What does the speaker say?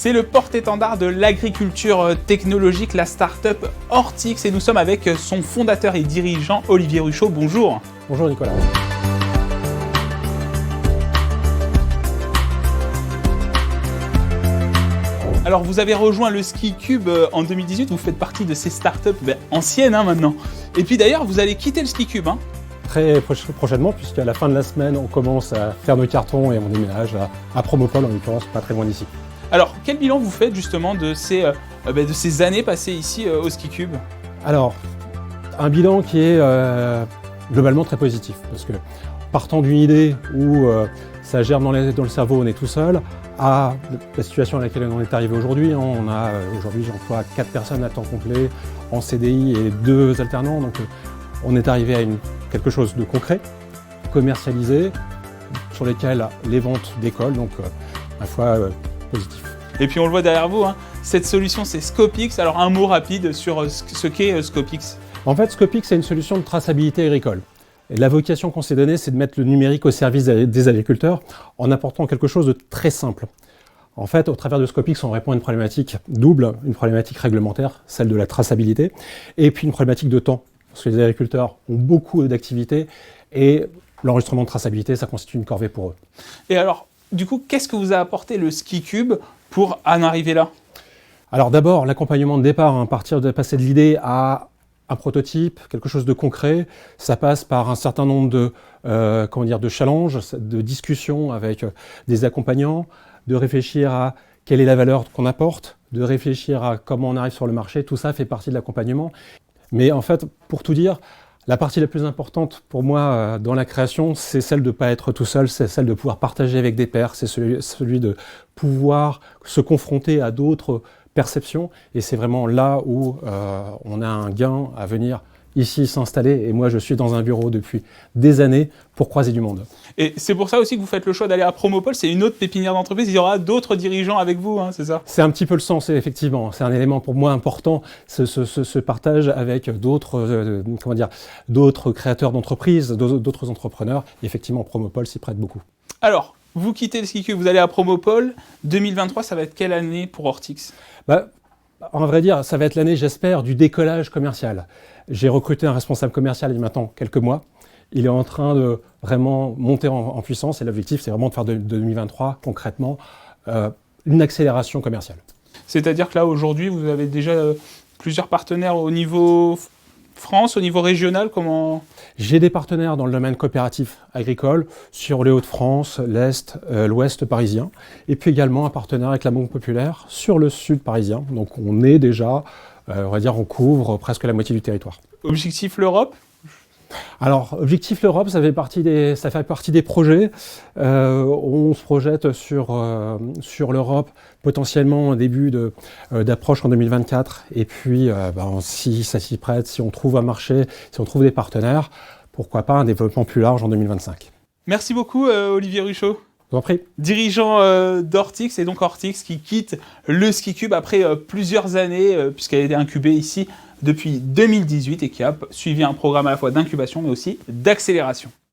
C'est le porte-étendard de l'agriculture technologique, la start-up Ortix, et nous sommes avec son fondateur et dirigeant Olivier Ruchot. Bonjour. Bonjour Nicolas. Alors vous avez rejoint le SkiCube en 2018, vous faites partie de ces start-up anciennes maintenant. Et puis d'ailleurs vous allez quitter le SkiCube. Très prochainement, puisqu'à la fin de la semaine, on commence à faire nos cartons et on déménage à Promopole, en l'occurrence, pas très loin d'ici. Alors quel bilan vous faites justement de ces années passées ici au SkiCube? Alors, un bilan qui est globalement très positif, parce que partant d'une idée où ça germe dans le cerveau, on est tout seul, à la situation à laquelle on est arrivé aujourd'hui. On a aujourd'hui, j'emploie 4 personnes à temps complet en CDI et 2 alternants, donc on est arrivé à quelque chose de concret, commercialisé, sur lesquels les ventes décollent, donc à la fois positif. Et puis on le voit derrière vous, cette solution c'est Scopix. Alors un mot rapide sur ce qu'est Scopix. En fait, Scopix c'est une solution de traçabilité agricole. Et la vocation qu'on s'est donnée, c'est de mettre le numérique au service des agriculteurs en apportant quelque chose de très simple. En fait, au travers de Scopix, on répond à une problématique double, une problématique réglementaire, celle de la traçabilité, et puis une problématique de temps. Parce que les agriculteurs ont beaucoup d'activités et l'enregistrement de traçabilité, ça constitue une corvée pour eux. Et alors, du coup, qu'est-ce que vous a apporté le SkiCube pour en arriver là? Alors d'abord, l'accompagnement de départ, partir de passer de l'idée à un prototype, quelque chose de concret, ça passe par un certain nombre de challenges, de discussions avec des accompagnants, de réfléchir à quelle est la valeur qu'on apporte, de réfléchir à comment on arrive sur le marché, tout ça fait partie de l'accompagnement. Mais en fait, pour tout dire, la partie la plus importante pour moi dans la création, c'est celle de ne pas être tout seul, c'est celle de pouvoir partager avec des pairs, c'est celui de pouvoir se confronter à d'autres perceptions. Et c'est vraiment là où on a un gain à venir ici s'installer. Et moi, je suis dans un bureau depuis des années pour croiser du monde. Et c'est pour ça aussi que vous faites le choix d'aller à Promopole, c'est une autre pépinière d'entreprise, il y aura d'autres dirigeants avec vous, c'est ça? C'est un petit peu le sens, effectivement. C'est un élément pour moi important, ce partage avec d'autres créateurs d'entreprises, d'autres entrepreneurs. Et effectivement, Promopole s'y prête beaucoup. Alors, vous quittez le SkiCube, vous allez à Promopole. 2023, ça va être quelle année pour Ortix? En vrai dire, ça va être l'année, j'espère, du décollage commercial. J'ai recruté un responsable commercial il y a maintenant quelques mois. Il est en train de vraiment monter en puissance et l'objectif, c'est vraiment de faire de 2023, concrètement, une accélération commerciale. C'est-à-dire que là, aujourd'hui, vous avez déjà plusieurs partenaires au niveau France, au niveau régional, comment? J'ai des partenaires dans le domaine coopératif agricole sur les Hauts-de-France, l'Est, l'Ouest parisien, et puis également un partenaire avec la Banque Populaire sur le Sud parisien. Donc on est déjà, on couvre presque la moitié du territoire. Objectif l'Europe? Alors, Objectif l'Europe, ça fait partie des projets. On se projette sur l'Europe, potentiellement au début d'approche en 2024. Et puis, si ça s'y prête, si on trouve un marché, si on trouve des partenaires, pourquoi pas un développement plus large en 2025. Merci beaucoup, Olivier Ruchot. Je vous en prie. Dirigeant d'Ortix, et donc Ortix qui quitte le SkiCube après plusieurs années, puisqu'elle a été incubée ici depuis 2018 et qui a suivi un programme à la fois d'incubation mais aussi d'accélération.